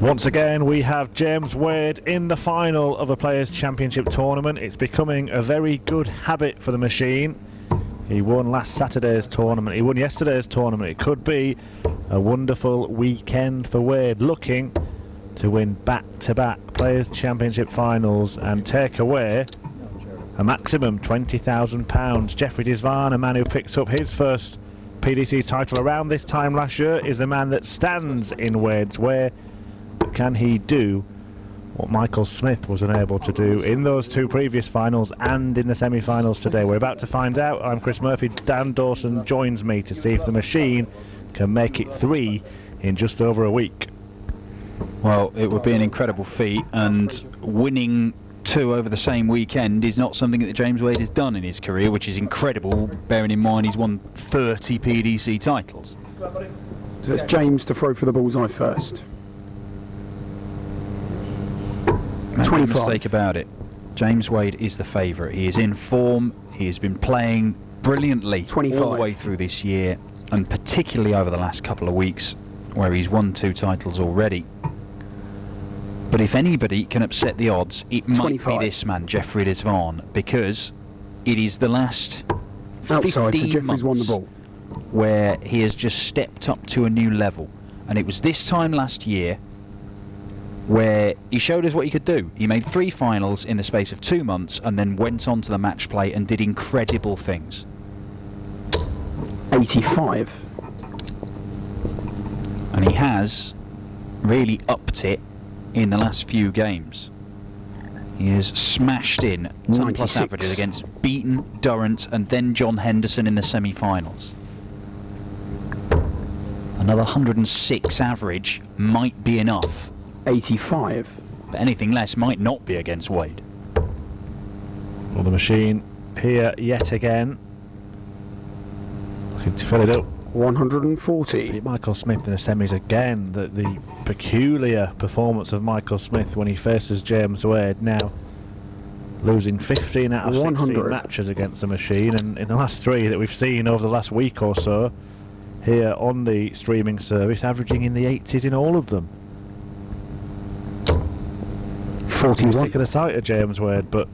Once again, we have James Wade in the final of a Players' Championship tournament. It's becoming a very good habit for the machine. He won last Saturday's tournament, he won yesterday's tournament. It could be a wonderful weekend for Wade, looking to win back-to-back Players' Championship finals and take away a maximum £20,000. Jeffrey De Zwaan, a man who picks up his first PDC title around this time last year, is the man that stands in Wade's way. But can he do what Michael Smith was unable to do in those two previous finals and in the semi-finals today? We're about to find out. I'm Chris Murphy. Dan Dawson joins me to see if the machine can make it 3 in just over a week. Well, it would be an incredible feat, and winning 2 over the same weekend is not something that James Wade has done in his career, which is incredible, bearing in mind he's won 30 PDC titles. So it's James to throw for the bullseye first. Make no 25. mistake about it, James Wade is the favourite. He is in form, he has been playing brilliantly 25. all the way through this year, and particularly over the last couple of weeks, where he's won 2 titles already. But if anybody can upset the odds, it might 25. be this man, Jeffrey De Zwaan, because it is the last Outside, so 15 Jeffrey's won the ball. where he has just stepped up to a new level. And it was this time last year where he showed us what he could do. He made 3 finals in the space of 2 months and then went on to the match play and did incredible things. 85. And he has really upped it in the last few games. He has smashed in ton plus 96. averages against Beaton, Durrant and then John Henderson in the semi-finals. Another 106 average might be enough, 85. but anything less might not be against Wade. Well, the machine here yet again, looking to fill it up. 140. Beat Michael Smith in the semis again. The peculiar performance of Michael Smith when he faces James Wade, now losing 15 out of 16 100. matches against the machine, and in the last 3 that we've seen over the last week or so here on the streaming service, averaging in the 80s in all of them. 41. Sick of the sight of James Wade, but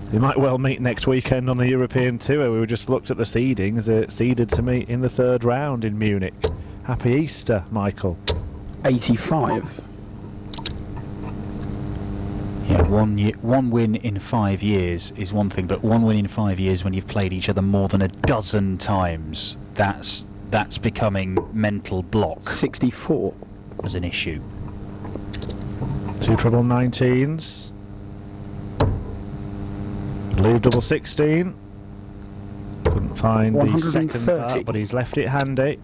they might well meet next weekend on the European Tour. We just looked at the seedings. They're seeded to meet in the 3rd round in Munich. Happy Easter, Michael. 85. Yeah, one win in 5 years is one thing, but 1 win in 5 years when you've played each other more than a dozen times, that's becoming mental block 64. as an issue. 2 treble 19s. Leave double 16. Couldn't find the second 130. part, but he's left it handy.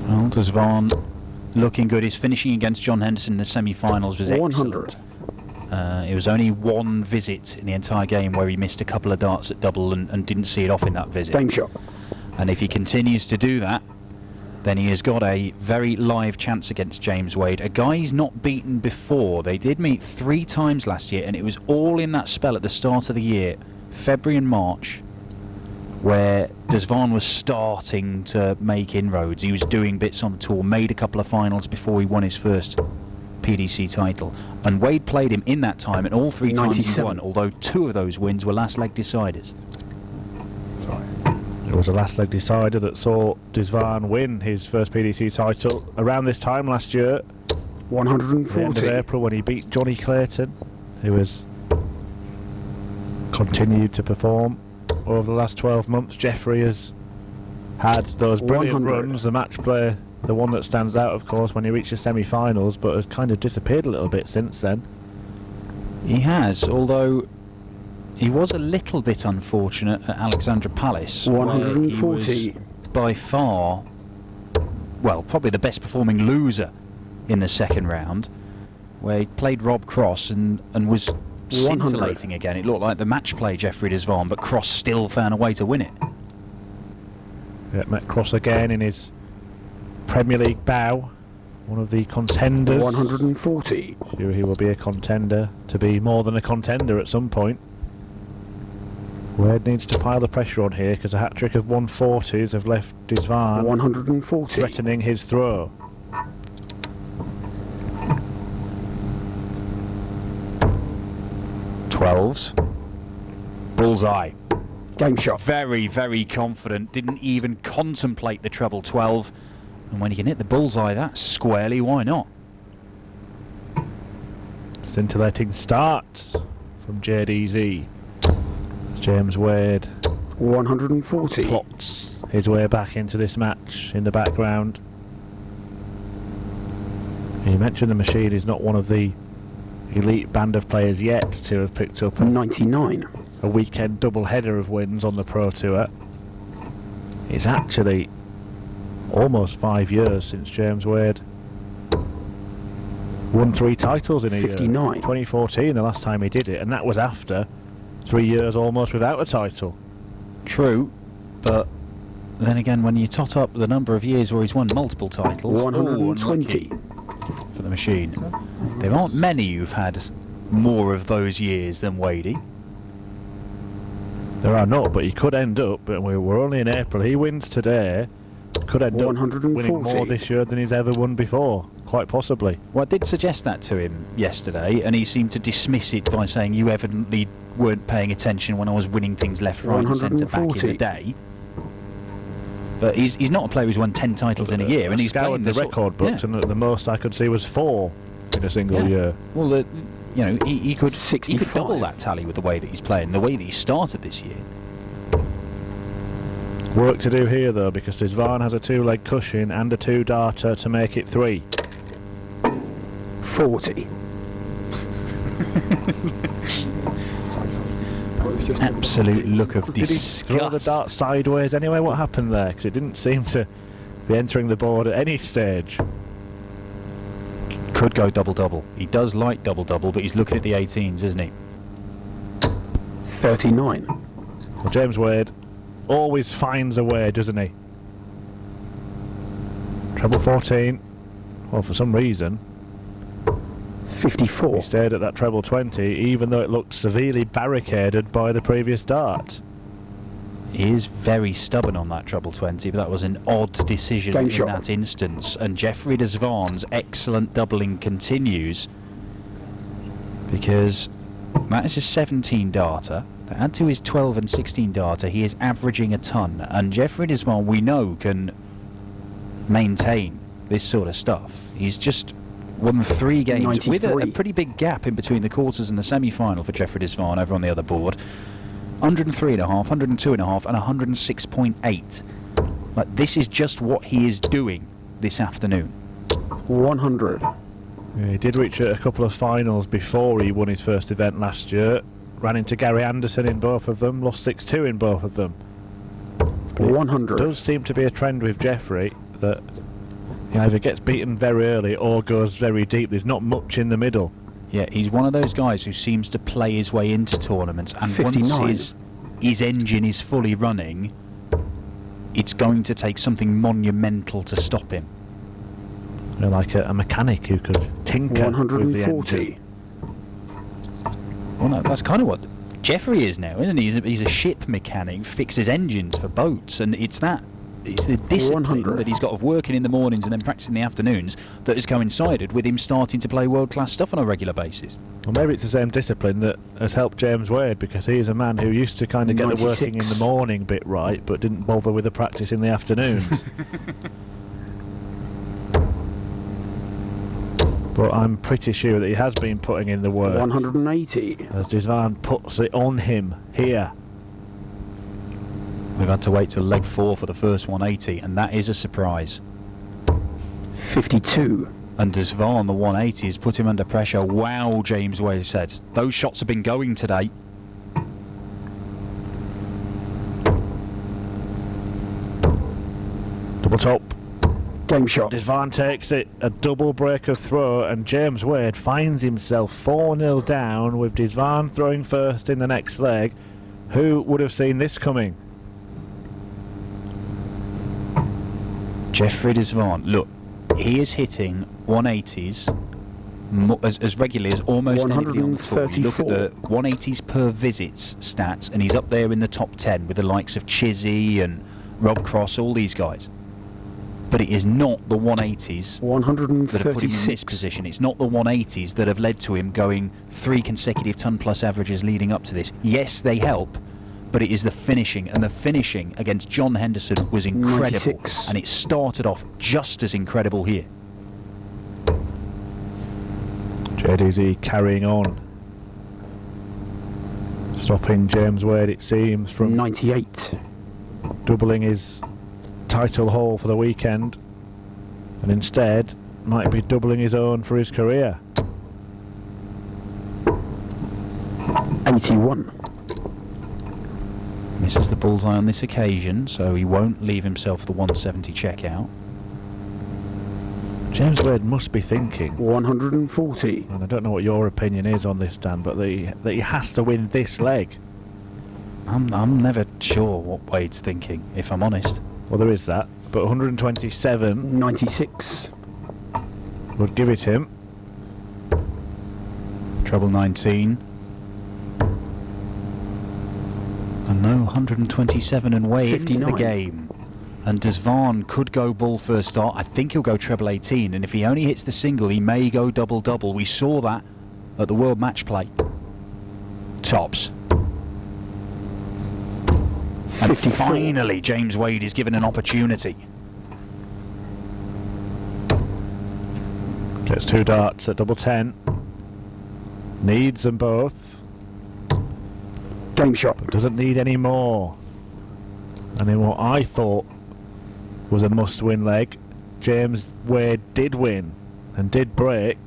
Well, De Zwaan looking good. His finishing against John Henderson in the semi-finals was 100. excellent. It was only 1 visit in the entire game where he missed a couple of darts at double and didn't see it off in that visit. Game shot. And if he continues to do that, then he has got a very live chance against James Wade, a guy he's not beaten before. They did meet 3 times last year, and it was all in that spell at the start of the year, February and March, where De Zwaan was starting to make inroads. He was doing bits on the tour, made a couple of finals before he won his first PDC title. And Wade played him in that time, and all 3 times he 97. won, although 2 of those wins were last leg deciders. It was a last leg decider that saw De Zwaan win his first PDC title around this time last year, at the end of 140. April, when he beat Johnny Clayton, who has continued to perform over the last 12 months. Jeffrey has had those brilliant 100. runs, the match play, the one that stands out of course when he reaches semi-finals, but has kind of disappeared a little bit since then. He has, although he was a little bit unfortunate at Alexandra Palace. where 140. He was by far, well, probably the best performing loser in the 2nd round, where he played Rob Cross and was 100. scintillating again. It looked like the match play Jeffrey De Zwaan, but Cross still found a way to win it. Yeah, met Cross again in his Premier League bow, one of the contenders. 140. Sure, he will be a contender, to be more than a contender at some point. Wade needs to pile the pressure on here because a hat-trick of 140s have left De Zwaan 140. threatening his throw. Twelves. Bullseye. Game shot. Very, very confident. Didn't even contemplate the treble 12. And when you can hit the bullseye that squarely, why not? Scintillating start from JDZ. James Wade 140. plots his way back into this match in the background. You mentioned the machine is not one of the elite band of players yet to have picked up 99. a weekend double header of wins on the Pro Tour. It's actually almost 5 years since James Wade won 3 titles in a 59. year. 2014 the last time he did it, and that was after 3 years almost without a title. True, but then again, when you tot up the number of years where he's won multiple titles, 120 for the machine. There aren't many who've had more of those years than Wadey. There are not, but he could end up, but we're only in April, he wins today, could end up 140. winning more this year than he's ever won before, quite possibly. Well, I did suggest that to him yesterday, and he seemed to dismiss it by saying you evidently weren't paying attention when I was winning things left, right and centre back in 140. the day. But he's not a player who's won 10 titles in a year, and he's scoured playing the record books, and the most I could see was 4 in a single year. Well, you know, he could 65. double that tally with the way that he's playing, the way that he started this year. Work to do here though, because De Zwaan has a 2-leg cushion and a 2-darter to make it 3. 40. Absolute look of Did he throw the disgust. dart sideways anyway? What happened there? Because it didn't seem to be entering the board at any stage. Could go double-double. He does like double-double, but he's looking at the 18s, isn't he? 39. Well, James Wade always finds a way, doesn't he? Treble 14. Well, for some reason, 54. he stayed at that treble 20, even though it looked severely barricaded by the previous dart. He is very stubborn on that treble 20, but that was an odd decision Game in shot. that instance. And Jeffrey De Zwaan's excellent doubling continues, because that is a 17 darter. To add to his 12 and 16 darter, he is averaging a ton. And Jeffrey De Zwaan, we know, can maintain this sort of stuff. He's just won 3 games with a 93. pretty big gap in between the quarters and the semi-final for Jeffrey De Zwaan over on the other board. 103.5, 102.5 and 106.8. Like, this is just what he is doing this afternoon. 100. Yeah, he did reach a couple of finals before he won his first event last year. Ran into Gary Anderson in both of them, lost 6-2 in both of them. But it 100. does seem to be a trend with Jeffrey that he either gets beaten very early or goes very deep. There's not much in the middle. Yeah, he's one of those guys who seems to play his way into tournaments, and 59. once his engine is fully running, it's going to take something monumental to stop him. You know, like a mechanic who could tinker with the 140. engine. Well, that's kind of what Jeffrey is now, isn't he? He's a ship mechanic, fixes engines for boats, and it's the discipline 100. that he's got of working in the mornings and then practicing in the afternoons that has coincided with him starting to play world-class stuff on a regular basis. Well, maybe it's the same discipline that has helped James Wade, because he is a man who used to kind of get the 96. working in the morning bit right, but didn't bother with the practice in the afternoons. But I'm pretty sure that he has been putting in the work. 180. As De Zwaan puts it on him here. We've had to wait till leg 4 for the first 180, and that is a surprise. 52. And De Zwaan, the 180, has put him under pressure. Wow, James Wade said. Those shots have been going today. Double top. Game shot. De Zwaan takes it, a double break of throw, and James Wade finds himself 4-0 down with De Zwaan throwing first in the next leg. Who would have seen this coming? Jeffrey De Zwaan, look, he is hitting 180s as regularly as almost anybody on the tour. You look at the 180s per visits stats, and he's up there in the top 10 with the likes of Chizzy and Rob Cross, all these guys. But it is not the 180s that have put him in this position. It's not the 180s that have led to him going 3 consecutive ton-plus averages leading up to this. Yes, they help, but it is the finishing, and the finishing against John Henderson was incredible. 96. And it started off just as incredible here. JDZ carrying on, stopping James Wade, it seems, from 98. doubling his title haul for the weekend, and instead might be doubling his own for his career. 81. Misses the bullseye on this occasion, so he won't leave himself the 170 checkout. James Wade must be thinking, 140. and I don't know what your opinion is on this, Dan, but that he has to win this leg. I'm never sure what Wade's thinking, if I'm honest. Well, there is that, but 127 96. would give it him. Treble 19. And no 127 and way into the 59. game. And De Zwaan could go bull first start. I think he'll go treble 18, and if he only hits the single, he may go double-double. We saw that at the World Match Play. Tops. And 54. finally, James Wade is given an opportunity. Gets 2 darts at double 10. Needs them both. Game shot. Doesn't need any more. And in what I thought was a must-win leg, James Wade did win and did break.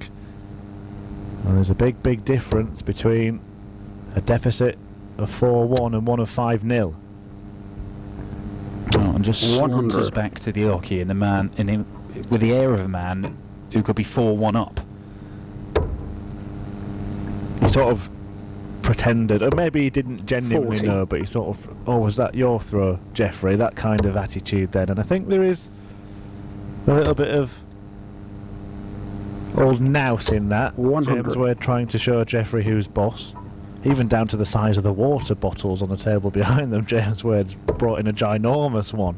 And there's a big difference between a deficit of 4-1 and one of 5-0. Oh, and just 100. saunters back to the oche, and the man in him with the air of a man who could be 4-1 up. He sort of pretended, or maybe he didn't genuinely 40. know, but he sort of, oh, was that your throw, Jeffrey? That kind of attitude then. And I think there is a little bit of old nous in that. 100. James Wade trying to show Jeffrey who's boss. Even down to the size of the water bottles on the table behind them. James Wade's brought in a ginormous one.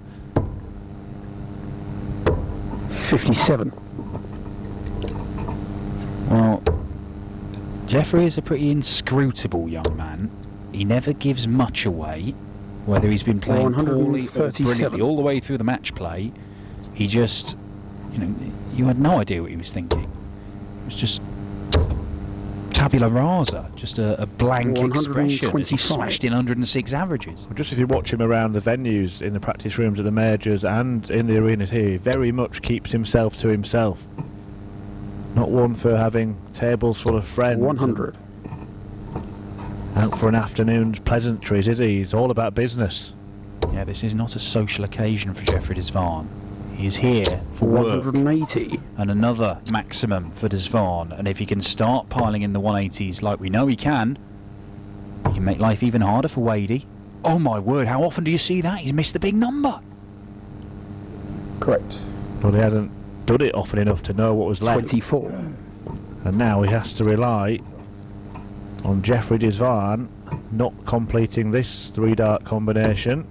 57. Well, Jeffrey is a pretty inscrutable young man. He never gives much away, whether he's been playing poorly or brilliantly all the way through the match play. He just, you had no idea what he was thinking. It was just tabula rasa, just a blank expression as he smashed in 106 averages. Well, just if you watch him around the venues, in the practice rooms at the majors and in the arenas here, he very much keeps himself to himself. Not one for having tables full of friends. 100. Out for an afternoon's pleasantries, is he? He's all about business. Yeah, this is not a social occasion for Jeffrey De Zwaan. He is here for work. 180. And another maximum for De Zwaan. And if he can start piling in the 180s like we know he can make life even harder for Wadey. Oh my word, how often do you see that? He's missed the big number. Correct. But he hasn't done it often enough to know what was left. 24. And now he has to rely on Jeffrey De Zwaan not completing this 3-dart combination.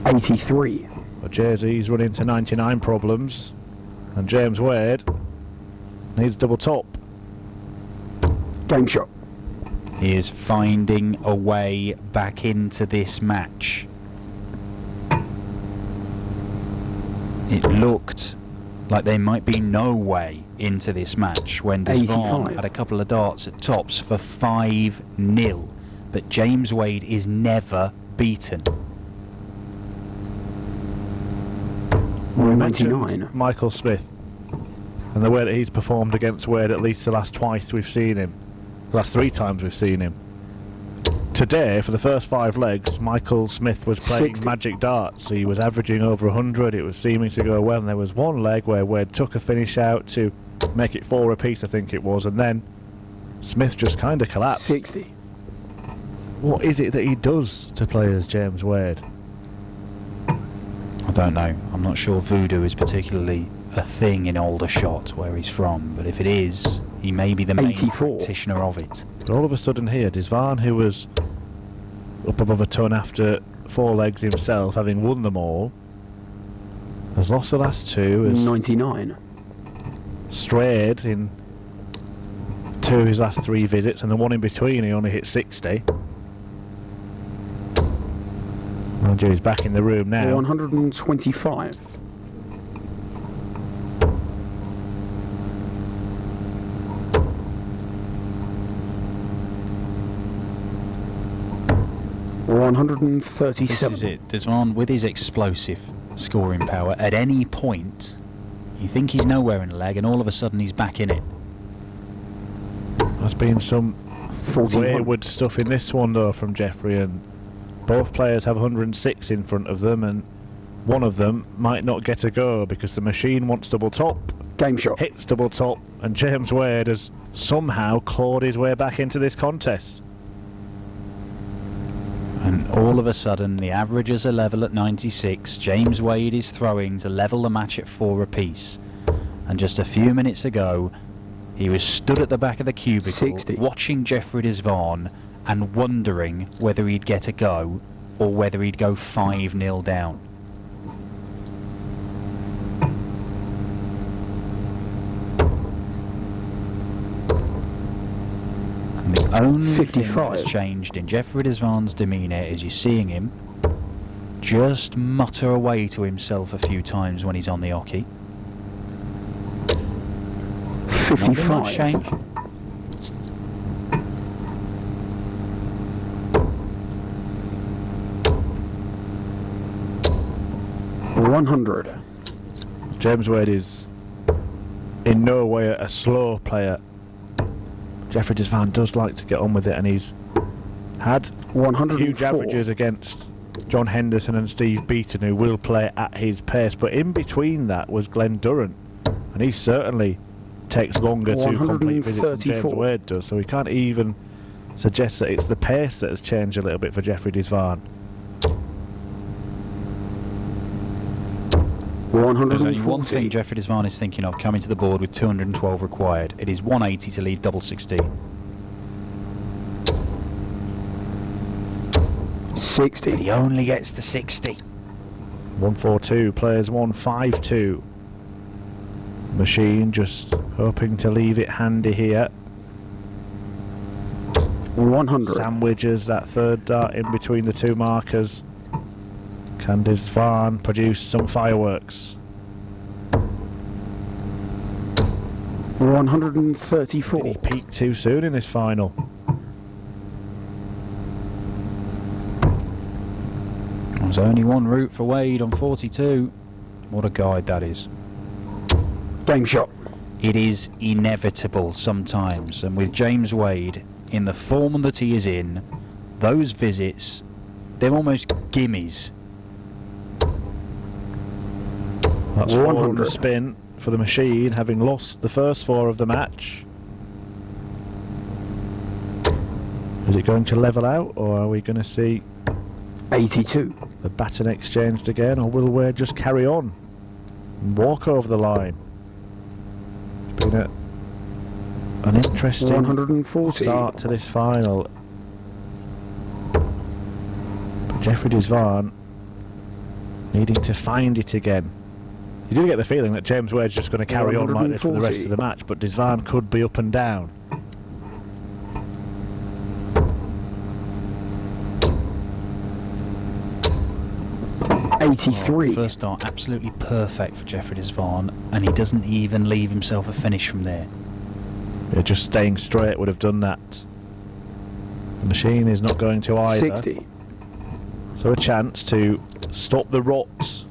83. But Jay-Z's run into 99 problems, and James Wade needs double top. Game shot. He is finding a way back into this match. It looked like there might be no way into this match when De Zwaan had a couple of darts at tops for 5-0. But James Wade is never beaten. We 99. mentioned Michael Smith and the way that he's performed against Wade at least the last twice we've seen him. The last 3 times we've seen him. Today, for the first 5 legs, Michael Smith was playing 60. magic darts. He was averaging over 100. It was seeming to go well, and there was one leg where Wade took a finish out to make it 4 apiece, I think it was, and then Smith just kind of collapsed. 60. What is it that he does to players, James Wade? I don't know. I'm not sure voodoo is particularly a thing in Aldershot where he's from, but if it is, he may be the main 84. practitioner of it. But all of a sudden here, De Zwaan, who was up above a ton after 4 legs himself, having won them all, has lost the last 2, has 99. strayed in 2 of his last 3 visits, and the one in between he only hit 60. Mind you, he's back in the room now. 125. This is it. De Zwaan, with his explosive scoring power, at any point, you think he's nowhere in the leg, and all of a sudden he's back in it. There's been some 41. wayward stuff in this one though from Jeffrey, and both players have 106 in front of them, and one of them might not get a go because the machine wants double top, Game shot. hits double top, and James Wade has somehow clawed his way back into this contest. And all of a sudden the averages are level at 96. James Wade is throwing to level the match at 4 apiece. And just a few minutes ago he was stood at the back of the cubicle 60. watching Jeffrey De Zwaan and wondering whether he'd get a go or whether he'd go 5-0 down. And the only 55. thing that's changed in Jeffrey De Zwaan's demeanour is you're seeing him just mutter away to himself a few times when he's on the hockey. Nothing much 55. changed. $100. James Wade is in no way a slow player. Jeffrey De Zwaan does like to get on with it, and he's had 104. huge averages against John Henderson and Steve Beaton, who will play at his pace, but in between that was Glenn Durrant, and he certainly takes longer to complete visits than James 134. Wade does, so we can't even suggest that it's the pace that has changed a little bit for Jeffrey De Zwaan. There's only 140. one thing Jeffrey De Zwaan is thinking of coming to the board with 212 required. It is 180 to leave double 16. 60. But he only gets the 60. 142 players 152. Machine just hoping to leave it handy here. 100. Sandwiches that third dart in between the 2 markers. Can De Zwaan produce some fireworks? 134. Did he peak too soon in this final? There's only one route for Wade on 42. What a guide that is. Game shot. It is inevitable sometimes, and with James Wade in the form that he is in, those visits, they're almost gimmies. That's 4 on 100. the spin for the machine, having lost the first 4 of the match. Is it going to level out, or are we going to see 82. the baton exchanged again, or will Wade just carry on and walk over the line? It's been an interesting 140. start to this final. But Jeffrey De Zwaan needing to find it again. You do get the feeling that James Wade's just going to carry on like this for the rest of the match, but De Zwaan could be up and down. Oh, 83. first start absolutely perfect for Jeffrey De Zwaan, and he doesn't even leave himself a finish from there. Yeah, just staying straight would have done that. The machine is not going to either. 60. So a chance to stop the rot.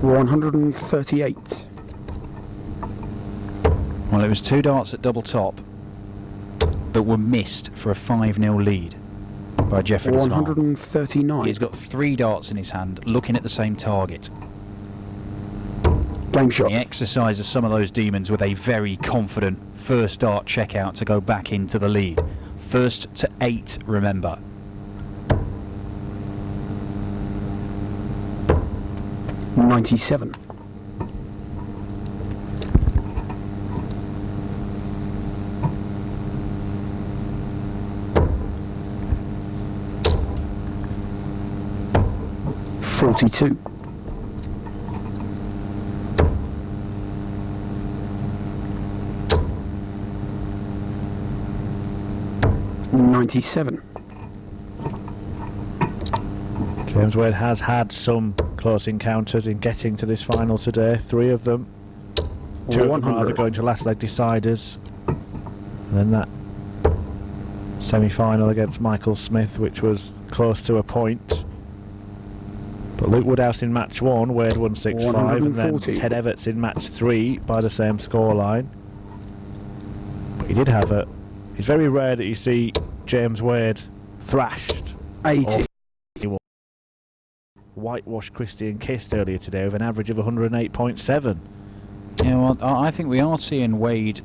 $138. Well, it was 2 darts at double top that were missed for a 5-0 lead by Jeffrey De Zwaan. 139. He's got 3 darts in his hand, looking at the same target. Game shot. He exercises some of those demons with a very confident first dart checkout to go back into the lead. First to 8, remember. 97. .42. 97. James Wade has had some close encounters in getting to this final today. 3 of them. 2 of them rather going to last leg deciders. And then that semi-final against Michael Smith, which was close to a point. But Luke Woodhouse in match 1, Wade won 6-5, and then Ted Everts in match 3 by the same scoreline. But he did have a... It's very rare that you see James Wade thrashed. 80. Whitewashed Christian Kist earlier today with an average of 108.7. Yeah, well, I think we are seeing Wade.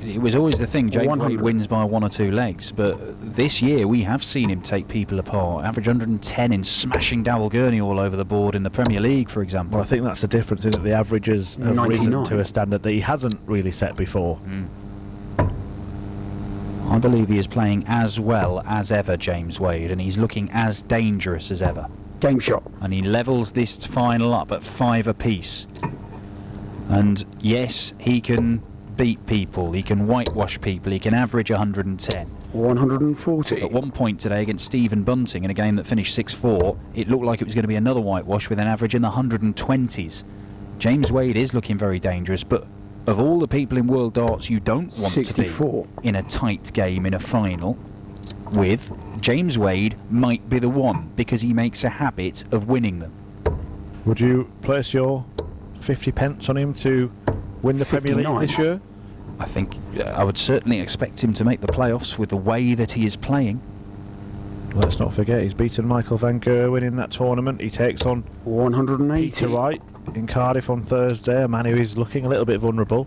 It was always the thing, James Wade wins by 1 or 2 legs, but this year we have seen him take people apart. Average 110 in smashing Dowell Gurney all over the board in the Premier League, for example. Well, I think that's the difference, is that the averages have 99. risen to a standard that he hasn't really set before. I believe he is playing as well as ever, James Wade, and he's looking as dangerous as ever. Game shot. And he levels this final up at 5 apiece. And yes, he can beat people, he can whitewash people, he can average 110. 140. At one point today against Stephen Bunting in a game that finished 6-4, it looked like it was going to be another whitewash with an average in the 120s. James Wade is looking very dangerous, but of all the people in World Darts you don't want 64. to be in a tight game in a final with, James Wade might be the one, because he makes a habit of winning them. Would you place your 50 pence on him to win the 59. Premier League this year? I think I would certainly expect him to make the playoffs with the way that he is playing. Let's not forget he's beaten Michael van Gerwen in that tournament. He takes on 180. Peter Wright in Cardiff on Thursday, a man who is looking a little bit vulnerable.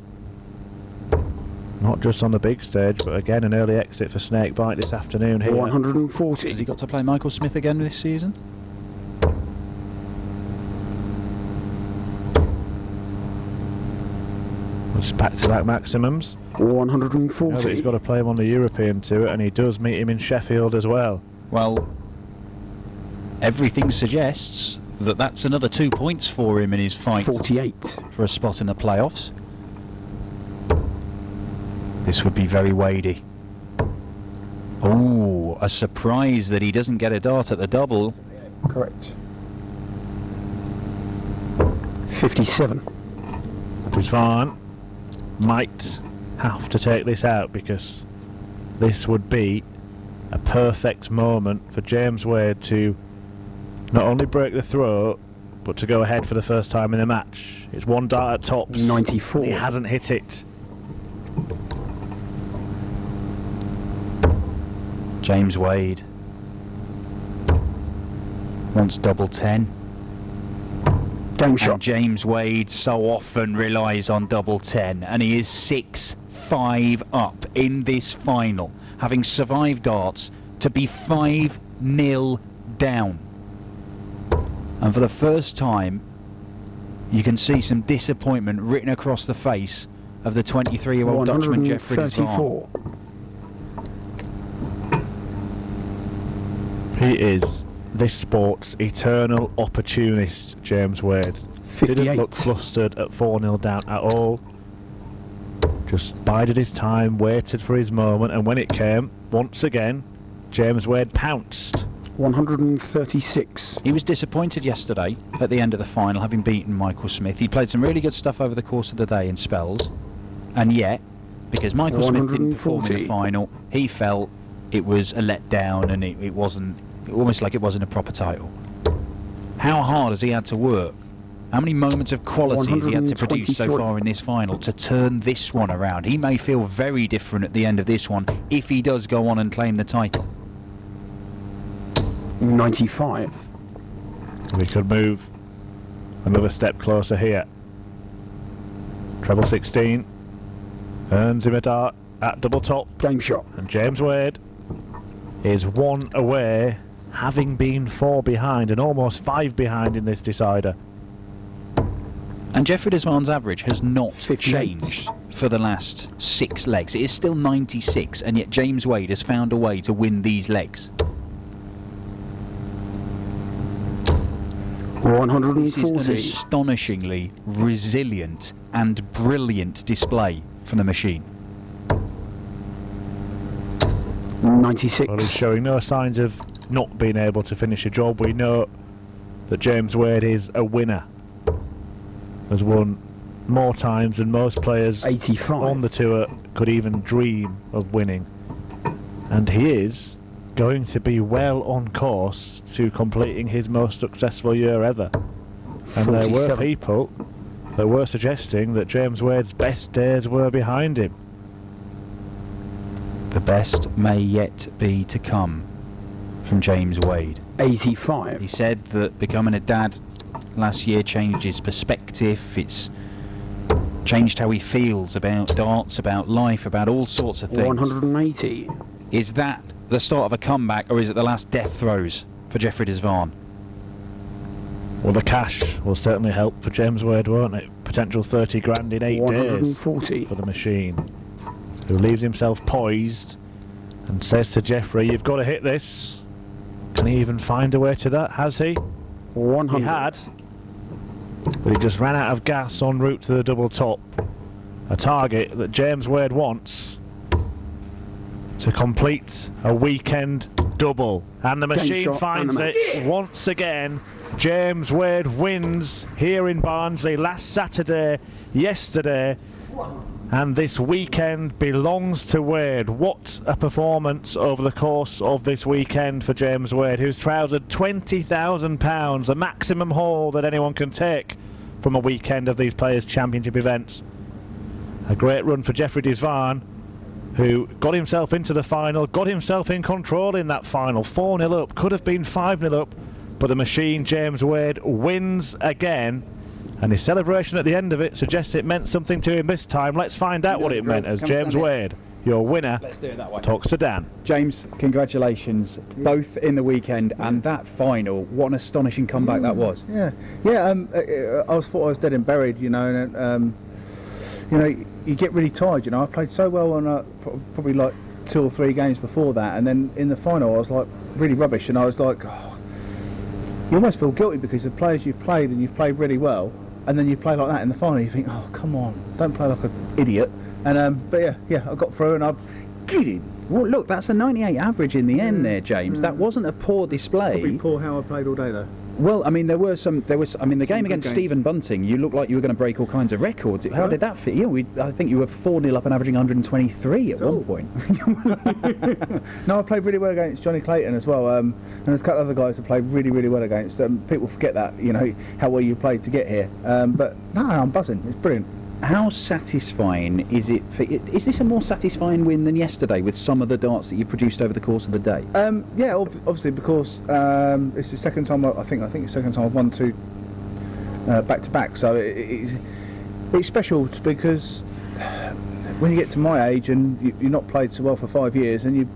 Not just on the big stage, but again an early exit for Snakebite this afternoon here. 140. Has he got to play Michael Smith again this season? It's back-to-back maximums. 140. But he's got to play him on the European tour, and he does meet him in Sheffield as well. Well, everything suggests that that's another 2 points for him in his fight 48. for a spot in the playoffs. This would be very Wadey. Oh, a surprise that he doesn't get a dart at the double. Correct. 57. De Zwaan might have to take this out, because this would be a perfect moment for James Wade to not only break the throw, but to go ahead for the first time in the match. It's 1 dart at tops. 94. He hasn't hit it. James Wade wants double 10. Game shot. And James Wade so often relies on double 10, and he is 6-5 up in this final, having survived darts to be 5-0 down. And for the first time you can see some disappointment written across the face of the 23-year-old Dutchman Jeffrey De Zwaan. He is this sport's eternal opportunist, James Wade. 58. Didn't look flustered at 4-0 down at all. Just bided his time, waited for his moment, and when it came, once again, James Wade pounced. 136. He was disappointed yesterday at the end of the final, having beaten Michael Smith. He played some really good stuff over the course of the day in spells, and yet, because Michael Smith didn't perform in the final, he felt it was a letdown, and it wasn't, almost like it wasn't a proper title. How hard has he had to work? How many moments of quality has he had to produce so far in this final to turn this one around? He may feel very different at the end of this one if he does go on and claim the title. 95. We could move another step closer here. Treble 16 earns him a dart at double top. Game shot. And James Wade is 1 away, having been 4 behind and almost 5 behind in this decider. And Jeffrey De Zwaan's average has not 58. changed for the last 6 legs. It is still 96, and yet James Wade has found a way to win these legs. 140. This is an astonishingly resilient and brilliant display from the machine. 96. Well, he's showing no signs of not being able to finish a job. We know that James Wade is a winner. Has won more times than most players 85. on the tour could even dream of winning. And he is going to be well on course to completing his most successful year ever. And there were 47. people that were suggesting that James Wade's best days were behind him. The best may yet be to come from James Wade. 85. He said that becoming a dad last year changed his perspective. It's changed how he feels about darts, about life, about all sorts of things. 180. Is that the start of a comeback, or is it the last death throes for Jeffrey De Zwaan? Well, the cash will certainly help for James Wade, won't it? Potential 30 grand in 8 days 140. for the machine, who leaves himself poised and says to Jeffrey, you've got to hit this. Can he even find a way to that? Has he? 100. He had, but he just ran out of gas en route to the double top. A target that James Wade wants to complete a weekend double. And the machine shot finds and it once again. James Wade wins here in Barnsley last Saturday, yesterday, and this weekend belongs to Wade. What a performance over the course of this weekend for James Wade, who's trousered £20,000, the maximum haul that anyone can take from a weekend of these Players' Championship events. A great run for Jeffrey De Zwaan, who got himself into the final, got himself in control in that final. 4-0 up, could have been 5-0 up, but the machine, James Wade, wins again. And his celebration at the end of it suggests it meant something to him this time. Let's find out what it meant as James Wade, your winner, talks to Dan. James, congratulations, both in the weekend and that final. What an astonishing comeback that was. Yeah. I thought I was dead and buried, you know, and you get really tired, you know. I played so well on probably like 2 or 3 games before that, and then in the final I was like really rubbish, and I was like, oh, you almost feel guilty because the players you've played and you've played really well, and then you play like that in the final, you think, oh come on, don't play like an idiot. And but yeah, I got through and I've Well, look, that's a 98 average in the end there, James. That wasn't a poor display. probably poor how I played all day though. Well, I mean, the game good against games. Stephen Bunting, you looked like you were going to break all kinds of records. How did that fit you? I think you were 4-0 up and averaging 123 at one point. No, I played really well against Johnny Clayton as well, and there's a couple of other guys I played really, really well against. People forget that, you know, how well you played to get here. But no, I'm buzzing. It's brilliant. How satisfying is it? Is this a more satisfying win than yesterday with some of the darts that you produced over the course of the day? Yeah, obviously because it's the second time I think it's the second time I've won 2 back to back. So it's special because when you get to my age and you're not played so well for 5 years and you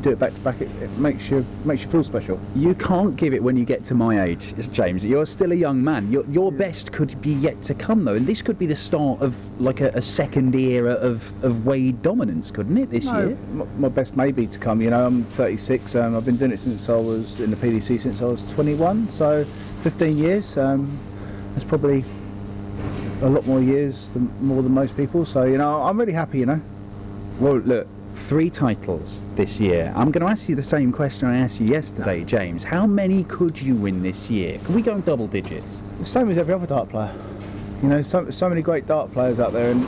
do it back to back, it makes you feel special. You can't give it when you get to my age, James. You're still a young man. Your best could be yet to come, though, and this could be the start of like a second era of Wade dominance, couldn't it? This year, my best may be to come. You know, I'm 36. I've been doing it since I was in the PDC since I was 21. So 15 years. That's probably a lot more years, more than most people. So you know, I'm really happy. You know. Well, look. 3 titles this year. I'm going to ask you the same question I asked you yesterday, James. How many could you win this year? Can we go in double digits? The same as every other dart player. You know, so many great dart players out there, and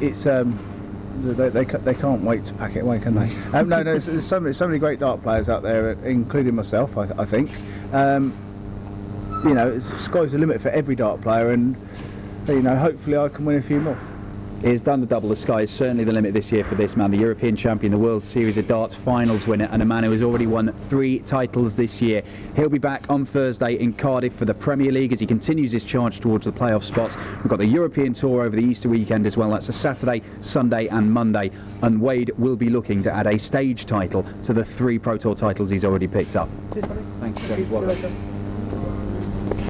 it's they can't wait to pack it away, can they? No, there's so many great dart players out there, including myself. I think. You know, the sky's the limit for every dart player, and you know, hopefully I can win a few more. He has done the double. The sky is certainly the limit this year for this man, the European champion, the World Series of Darts finals winner, and a man who has already won 3 titles this year. He'll be back on Thursday in Cardiff for the Premier League as he continues his charge towards the playoff spots. We've got the European Tour over the Easter weekend as well. That's a Saturday, Sunday and Monday, and Wade will be looking to add a stage title to the 3 Pro Tour titles he's already picked up. Cheers, buddy. Thank you, James. Well done.